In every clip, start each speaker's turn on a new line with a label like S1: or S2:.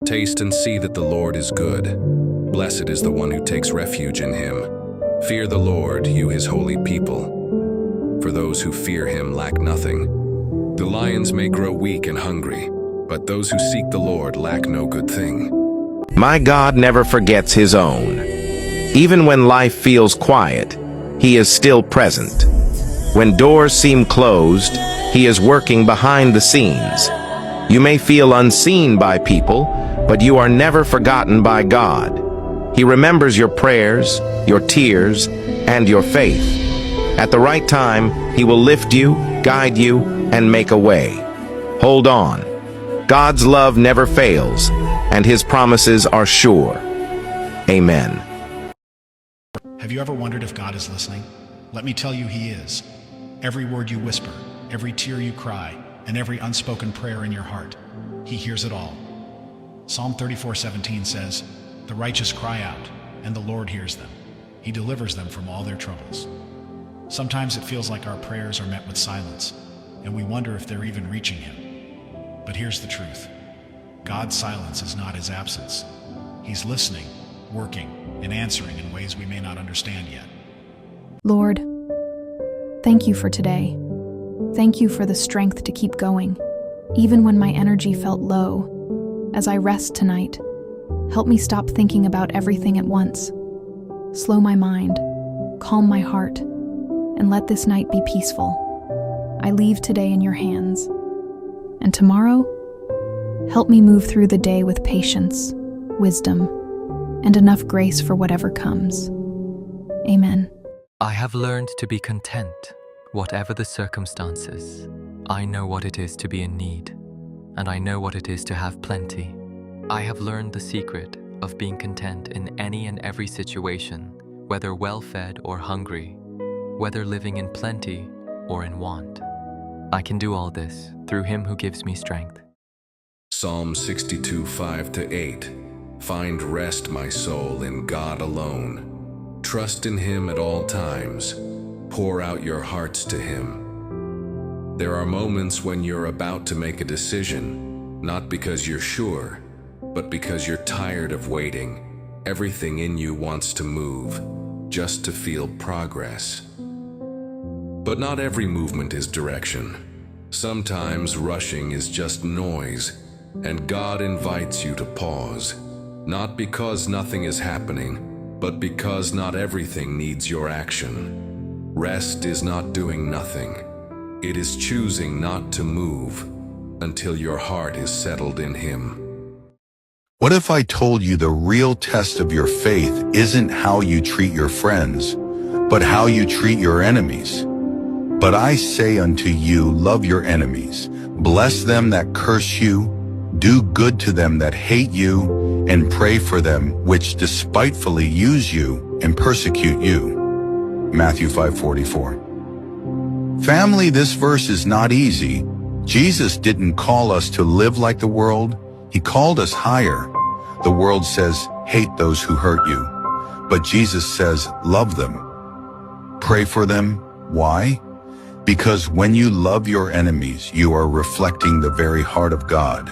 S1: Taste and see that the Lord is good. Blessed is the one who takes refuge in him. Fear the Lord, you his holy people. For those who fear him lack nothing. The lions may grow weak and hungry, but those who seek the Lord lack no good thing.
S2: My God never forgets his own. Even when life feels quiet, he is still present. When doors seem closed, he is working behind the scenes. You may feel unseen by people, but you are never forgotten by God. He remembers your prayers, your tears, and your faith. At the right time, he will lift you, guide you, and make a way. Hold on. God's love never fails, and his promises are sure. Amen.
S3: Have you ever wondered if God is listening? Let me tell you, he is. Every word you whisper, every tear you cry, and every unspoken prayer in your heart, he hears it all. Psalm 34:17 says, "The righteous cry out, and the Lord hears them. He delivers them from all their troubles." Sometimes it feels like our prayers are met with silence, and we wonder if they're even reaching him. But here's the truth. God's silence is not his absence. He's listening, working, and answering in ways we may not understand yet.
S4: Lord, thank you for today. Thank you for the strength to keep going, even when my energy felt low. As I rest tonight, help me stop thinking about everything at once. Slow my mind, calm my heart, and let this night be peaceful. I leave today in your hands. And tomorrow, help me move through the day with patience, wisdom, and enough grace for whatever comes. Amen.
S5: I have learned to be content, whatever the circumstances. I know what it is to be in need, and I know what it is to have plenty. I have learned the secret of being content in any and every situation, whether well-fed or hungry, whether living in plenty or in want. I can do all this through him who gives me strength.
S1: Psalm 62:5-8. Find rest, my soul, in God alone. Trust in him at all times. Pour out your hearts to him. There are moments when you're about to make a decision, not because you're sure, but because you're tired of waiting. Everything in you wants to move, just to feel progress. But not every movement is direction. Sometimes rushing is just noise, and God invites you to pause, not because nothing is happening, but because not everything needs your action. Rest is not doing nothing. It is choosing not to move until your heart is settled in him.
S6: What if I told you the real test of your faith isn't how you treat your friends, but how you treat your enemies? But I say unto you, love your enemies, bless them that curse you, do good to them that hate you, and pray for them which despitefully use you and persecute you. Matthew 5:44. Family, this verse is not easy. Jesus didn't call us to live like the world. He called us higher. The world says, hate those who hurt you. But Jesus says, love them. Pray for them. Why? Because when you love your enemies, you are reflecting the very heart of God.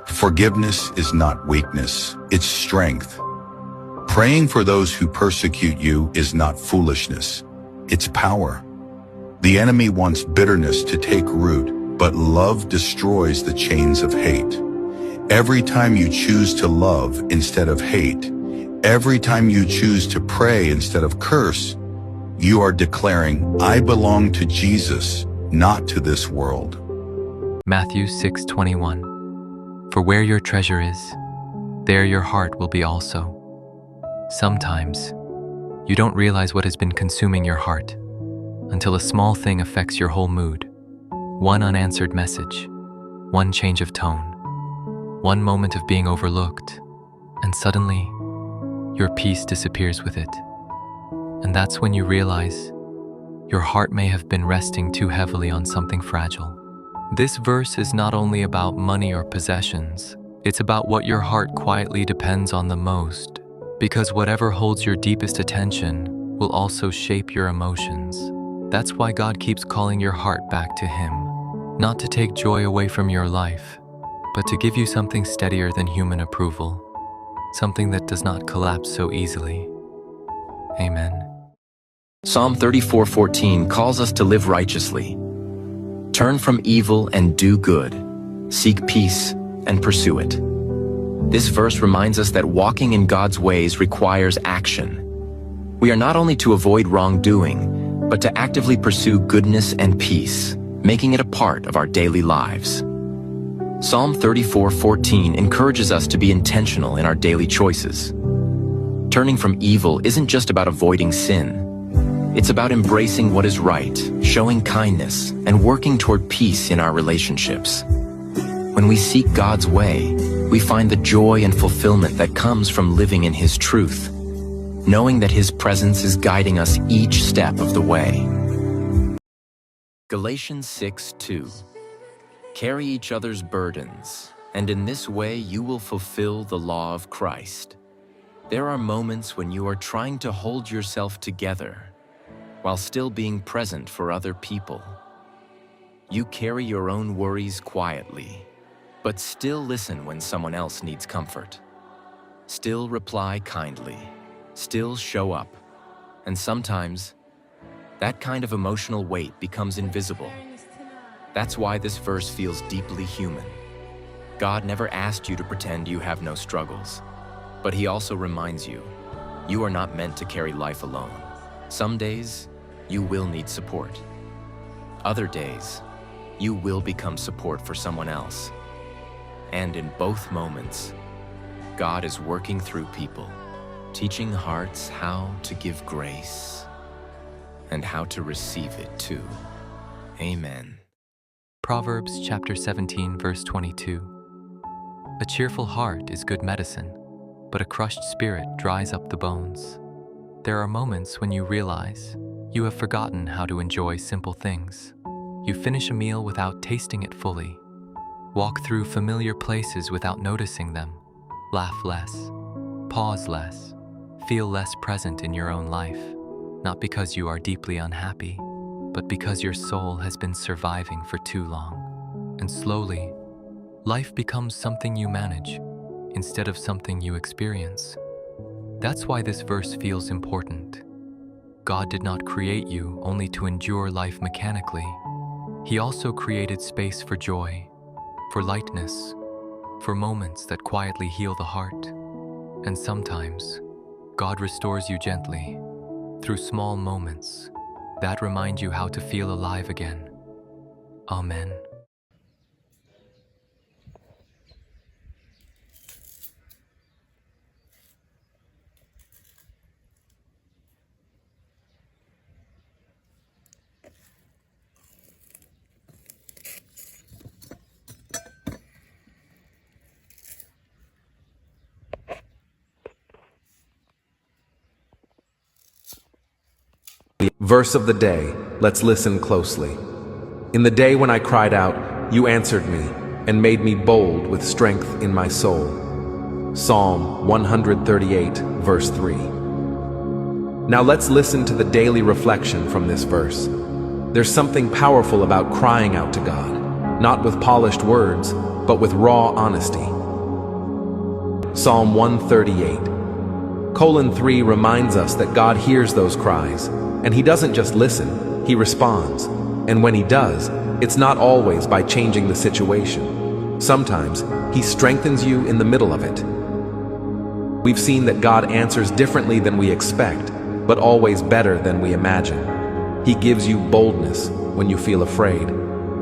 S6: Forgiveness is not weakness, it's strength. Praying for those who persecute you is not foolishness, it's power. The enemy wants bitterness to take root, but love destroys the chains of hate. Every time you choose to love instead of hate, every time you choose to pray instead of curse, you are declaring, I belong to Jesus, not to this world.
S5: Matthew 6:21. For where your treasure is, there your heart will be also. Sometimes, you don't realize what has been consuming your heart until a small thing affects your whole mood. One unanswered message, one change of tone, one moment of being overlooked, and suddenly, your peace disappears with it. And that's when you realize your heart may have been resting too heavily on something fragile. This verse is not only about money or possessions, it's about what your heart quietly depends on the most, because whatever holds your deepest attention will also shape your emotions. That's why God keeps calling your heart back to him, not to take joy away from your life, but to give you something steadier than human approval, something that does not collapse so easily. Amen.
S7: Psalm 34:14 calls us to live righteously. Turn from evil and do good. Seek peace and pursue it. This verse reminds us that walking in God's ways requires action. We are not only to avoid wrongdoing, but to actively pursue goodness and peace, making it a part of our daily lives. Psalm 34:14 encourages us to be intentional in our daily choices. Turning from evil isn't just about avoiding sin. It's about embracing what is right, showing kindness, and working toward peace in our relationships. When we seek God's way, we find the joy and fulfillment that comes from living in His truth, knowing that His presence is guiding us each step of the way. Galatians 6:2. Carry each other's burdens, and in this way you will fulfill the law of Christ. There are moments when you are trying to hold yourself together while still being present for other people. You carry your own worries quietly, but still listen when someone else needs comfort. Still reply kindly, still show up, and sometimes that kind of emotional weight becomes invisible. That's why this verse feels deeply human. God never asked you to pretend you have no struggles, but He also reminds you, you are not meant to carry life alone. Some days, you will need support. Other days, you will become support for someone else. And in both moments, God is working through people, teaching hearts how to give grace and how to receive it too. Amen.
S5: Proverbs chapter 17, verse 22. A cheerful heart is good medicine, but a crushed spirit dries up the bones. There are moments when you realize you have forgotten how to enjoy simple things. You finish a meal without tasting it fully, walk through familiar places without noticing them, laugh less, pause less, feel less present in your own life, not because you are deeply unhappy, but because your soul has been surviving for too long. And slowly, life becomes something you manage instead of something you experience. That's why this verse feels important. God did not create you only to endure life mechanically. He also created space for joy, for lightness, for moments that quietly heal the heart. And sometimes, God restores you gently, through small moments that remind you how to feel alive again. Amen.
S2: Verse of the day, let's listen closely. In the day when I cried out, you answered me and made me bold with strength in my soul. Psalm 138, verse 3. Now let's listen to the daily reflection from this verse. There's something powerful about crying out to God, not with polished words, but with raw honesty. Psalm 138:3 reminds us that God hears those cries, and He doesn't just listen, He responds. And when He does, it's not always by changing the situation. Sometimes He strengthens you in the middle of it. We've seen that God answers differently than we expect, but always better than we imagine. He gives you boldness when you feel afraid.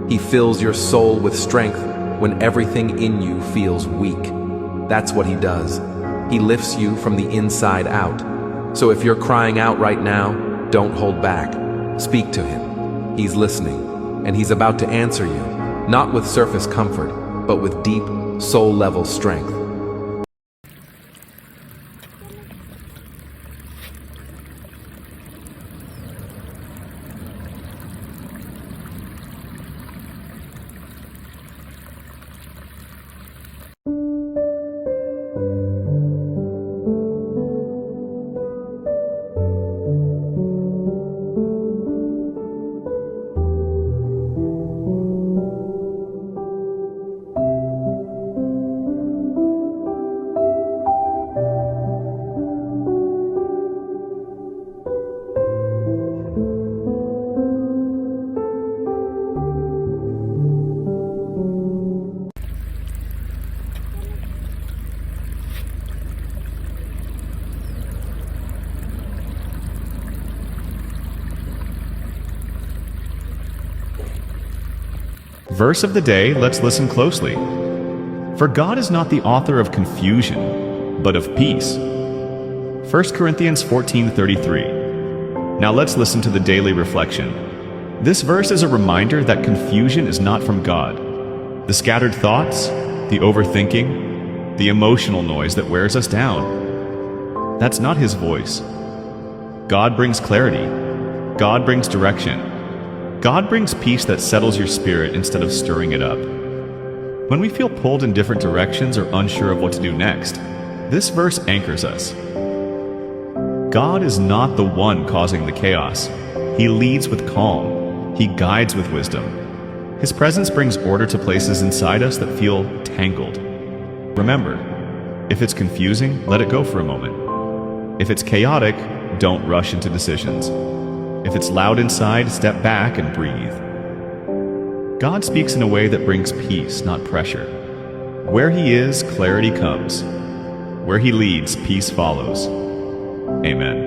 S2: He fills your soul with strength when everything in you feels weak. That's what He does. He lifts you from the inside out. So if you're crying out right now, don't hold back. Speak to Him. He's listening, and He's about to answer you, not with surface comfort, but with deep, soul-level strength.
S8: Verse of the day, let's listen closely. For God is not the author of confusion, but of peace. 1 Corinthians 14:33. Now let's listen to the daily reflection. This verse is a reminder that confusion is not from God. The scattered thoughts, the overthinking, the emotional noise that wears us down, that's not His voice. God brings clarity. God brings direction. God brings peace that settles your spirit instead of stirring it up. When we feel pulled in different directions or unsure of what to do next, this verse anchors us. God is not the one causing the chaos. He leads with calm. He guides with wisdom. His presence brings order to places inside us that feel tangled. Remember, if it's confusing, let it go for a moment. If it's chaotic, don't rush into decisions. If it's loud inside, step back and breathe. God speaks in a way that brings peace, not pressure. Where He is, clarity comes. Where He leads, peace follows. Amen.